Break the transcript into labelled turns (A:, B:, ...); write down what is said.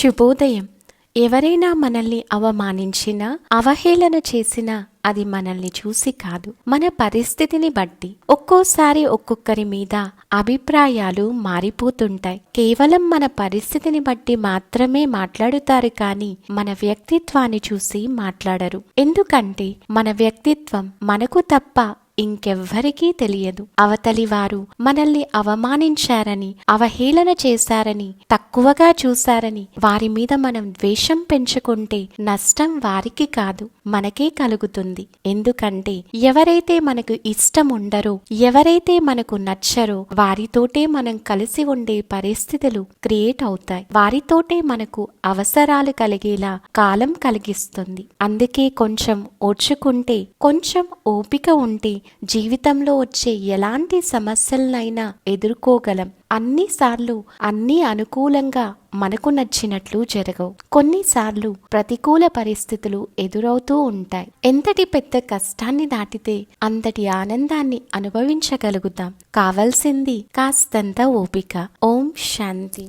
A: శుభోదయం. ఎవరైనా మనల్ని అవమానించినా, అవహేళన చేసినా అది మనల్ని చూసి కాదు, మన పరిస్థితిని బట్టి. ఒక్కోసారి ఒక్కొక్కరి మీద అభిప్రాయాలు మారిపోతుంటాయి. కేవలం మన పరిస్థితిని బట్టి మాత్రమే మాట్లాడుతారు, కానీ మన వ్యక్తిత్వాన్ని చూసి మాట్లాడరు. ఎందుకంటే మన వ్యక్తిత్వం మనకు తప్ప ఇంకెవ్వరికీ తెలియదు. అవతలి వారు మనల్ని అవమానించారని, అవహేళన చేశారని, తక్కువగా చూశారని వారి మీద మనం ద్వేషం పెంచుకుంటే నష్టం వారికి కాదు, మనకే కలుగుతుంది. ఎందుకంటే ఎవరైతే మనకు ఇష్టం ఉండరో, ఎవరైతే మనకు నచ్చరో వారితోటే మనం కలిసి ఉండే పరిస్థితులు క్రియేట్ అవుతాయి. వారితోటే మనకు అవసరాలు కలిగేలా కాలం కలిగిస్తుంది. అందుకే కొంచెం ఓర్చుకుంటే, కొంచెం ఓపిక ఉంటే జీవితంలో వచ్చే ఎలాంటి సమస్యలనైనా ఎదుర్కోగలం. అన్నిసార్లు అన్నీ అనుకూలంగా మనకు నచ్చినట్లు జరగవు. కొన్నిసార్లు ప్రతికూల పరిస్థితులు ఎదురవుతూ ఉంటాయి. ఎంతటి పెద్ద కష్టాన్ని దాటితే అంతటి ఆనందాన్ని అనుభవించగలుగుతాం. కావాల్సింది కాస్తంత ఓపిక. ఓం శాంతి.